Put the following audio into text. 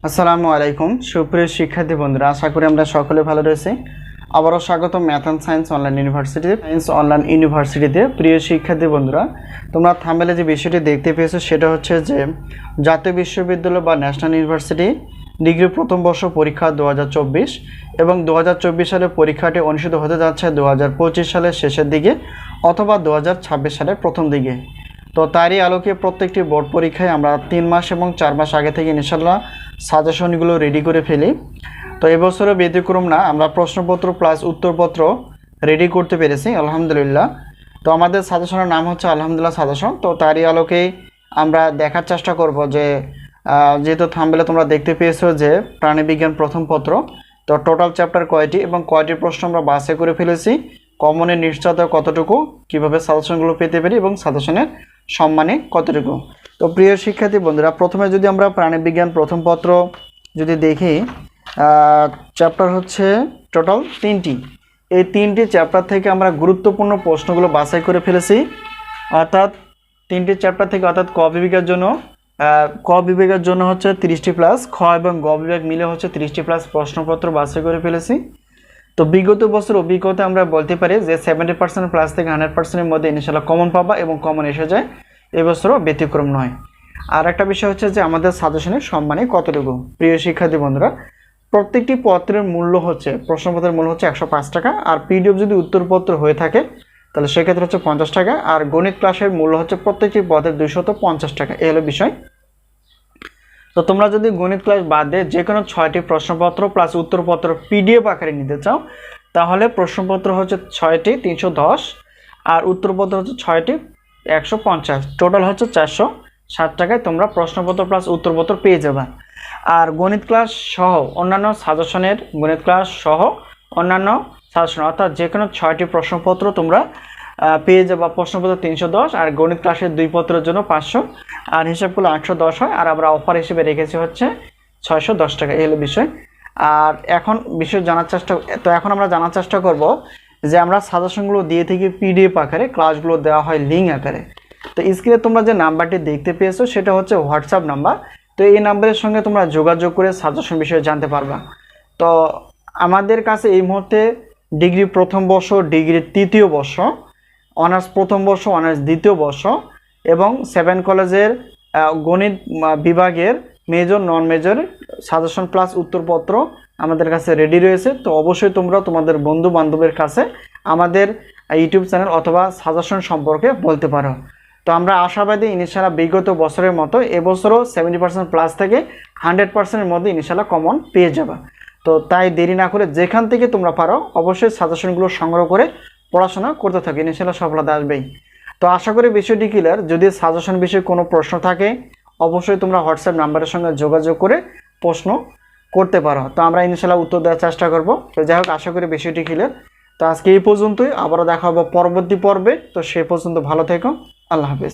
আসসালামু আলাইকুম সুপ্রিয় শিক্ষার্থী বন্ধুরা, আশা করি আমরা সকলে ভালো রয়েছি। আবারও স্বাগত ম্যাথ অ্যান্ড সায়েন্স অনলাইন ইউনিভার্সিটিতে। প্রিয় শিক্ষার্থী বন্ধুরা, তোমরা থাম্বনেলে যে বিষয়টি দেখতে পেয়েছো সেটা হচ্ছে যে জাতীয় বিশ্ববিদ্যালয় বা ন্যাশনাল ইউনিভার্সিটি ডিগ্রি প্রথম বর্ষ পরীক্ষা 2024 এবং 2024 সালের পরীক্ষাটি অনুষ্ঠিত হতে যাচ্ছে 2025 সালের শেষের দিকে অথবা 2026 সালের প্রথম দিকে। তো তারই আলোকে প্রত্যেকটি বোর্ড পরীক্ষায় আমরা 3 মাস এবং 4 মাস আগে থেকে ইনশাল্লাহ সাজেশনগুলো রেডি করে ফেলি। তো এবছরও ব্যতিক্রম না, আমরা প্রশ্নপত্র প্লাস উত্তরপত্র রেডি করতে পেরেছি আলহামদুলিল্লাহ। তো আমাদের সাজেশনের নাম হচ্ছে আলহামদুলিল্লাহ সাজেশন। তো তারই আলোকেই আমরা দেখার চেষ্টা করব যে যেহেতু থাম্বনেলে তোমরা দেখতে পেয়েছো যে প্রাণীবিজ্ঞান প্রথম পত্র, তো টোটাল চ্যাপ্টার কয়টি এবং কয়টি প্রশ্ন আমরা বাছাই করে ফেলেছি, কমনের নিশ্চয়তা কতটুকু, কিভাবে সাজেশনগুলো পেতে পারি এবং সাজেশনের সম্মানে কতটুকু। তো প্রিয় শিক্ষার্থী বন্ধুরা, প্রথমে যদি আমরা প্রাণীবিজ্ঞান প্রথম পত্র যদি দেখি, চ্যাপ্টার হচ্ছে টোটাল 3টি। এই 3টি চ্যাপ্টার থেকে আমরা গুরুত্বপূর্ণ প্রশ্নগুলো বাছাই করে ফেলেছি। অর্থাৎ 3টি চ্যাপ্টার থেকে, অর্থাৎ ক বিভাগের জন্য হচ্ছে 30টি প্লাস, খ এবং গ বিভাগ মিলে হচ্ছে 30টি প্লাস প্রশ্নপত্র বাছাই করে ফেলেছি। তো বিগত বছর অভিজ্ঞতা আমরা বলতে পারি যে 70% প্লাস থেকে 100%-এর মধ্যে ইনশাআল্লাহ কমন পাবা এবং কমন এসে যায়, এবছরও ব্যতিক্রম নয়। আর একটা বিষয় হচ্ছে যে আমাদের সাজেশনের সম্মানে কতটুকু। প্রিয় শিক্ষার্থী বন্ধুরা, প্রত্যেকটি পত্রের মূল্য হচ্ছে, প্রশ্নপত্রের মূল্য হচ্ছে 105 টাকা। আর পিডিএফ যদি উত্তরপত্র হয়ে থাকে তাহলে সেক্ষেত্রে হচ্ছে 50 টাকা। আর গণিত ক্লাসের মূল্য হচ্ছে প্রত্যেকটি পদের 250 টাকা। এই হলো বিষয়। তো তোমরা যদি গণিত ক্লাস বাদে যে কোনো 6টি প্রশ্নপত্র প্লাস উত্তরপত্র পিডিএফ আকারে নিতে চাও তাহলে প্রশ্নপত্র হচ্ছে 6টি 310 আর উত্তরপত্র হচ্ছে 6টি 150, টোটাল হচ্ছে 460 টাকায় তোমরা প্রশ্নপত্র প্লাস উত্তরপত্র পেয়ে যাবে। আর গণিত ক্লাস সহ অন্যান্য সাজেশনের অর্থাৎ যে কোনো 6টি প্রশ্নপত্র তোমরা পেয়ে যাবা। প্রশ্নপত্র 310 আর গণিত ক্লাসের 2 পত্রের জন্য 500 আর হিসাব করলে 810 হয়। আর আমরা অফার হিসেবে রেখেছি হচ্ছে 610 টাকা। এই হলো বিষয়। আর এখন আমরা জানার চেষ্টা করব যে আমরা সাজেশনগুলো দিয়ে থেকে পিডিএফ আকারে, ক্লাসগুলো দেওয়া হয় লিঙ্ক আকারে। তো স্ক্রিনে তোমরা যে নাম্বারটি দেখতে পেয়েছো সেটা হচ্ছে হোয়াটসঅ্যাপ নাম্বার। তো এই নাম্বারের সঙ্গে তোমরা যোগাযোগ করে সাজেশন বিষয়ে জানতে পারবা। তো আমাদের কাছে এই মুহূর্তে ডিগ্রি প্রথম বর্ষ, ডিগ্রি তৃতীয় বর্ষ, অনার্স প্রথম বর্ষ, অনার্স দ্বিতীয় বর্ষ এবং 7 কলেজের গণিত বিভাগের মেজর নন মেজর সাজেশন প্লাস উত্তরপত্র আমাদের কাছে রেডি রয়েছে। তো অবশ্যই তোমরা তোমাদের বন্ধু বান্ধবের কাছে আমাদের ইউটিউব চ্যানেল অথবা সাজেশন সম্পর্কে বলতে পারো। তো আমরা আশাবাদী ইনশাআল্লাহ বিগত বছরের মতো এবছরও 70% প্লাস থেকে 100%-এর মধ্যে ইনশাআল্লাহ কমন পেয়ে যাবে। তো তাই দেরি না করে যেখান থেকে তোমরা পারো অবশ্যই সাজেশনগুলো সংগ্রহ করে পড়াশোনা করতে থাকি, ইনশাআল্লাহ সফলতা আসবেই। তো আশা করি বিষয়টি ক্লিয়ার। যদি সাজেশন বিষয়ে কোনো প্রশ্ন থাকে অবশ্যই তোমরা হোয়াটসঅ্যাপ নাম্বারের সঙ্গে যোগাযোগ করে প্রশ্ন করতে পারো। তো আমরা ইনশাআল্লাহ উত্তর দেওয়ার চেষ্টা করব। তো যাই হোক, আশা করি বিষয়টি ক্লিয়ার। তো আজকে এই পর্যন্তই, আবারও দেখা হবে পরবর্তী পর্বে। তো সে পর্যন্ত ভালো থেকো, আল্লাহ হাফেজ।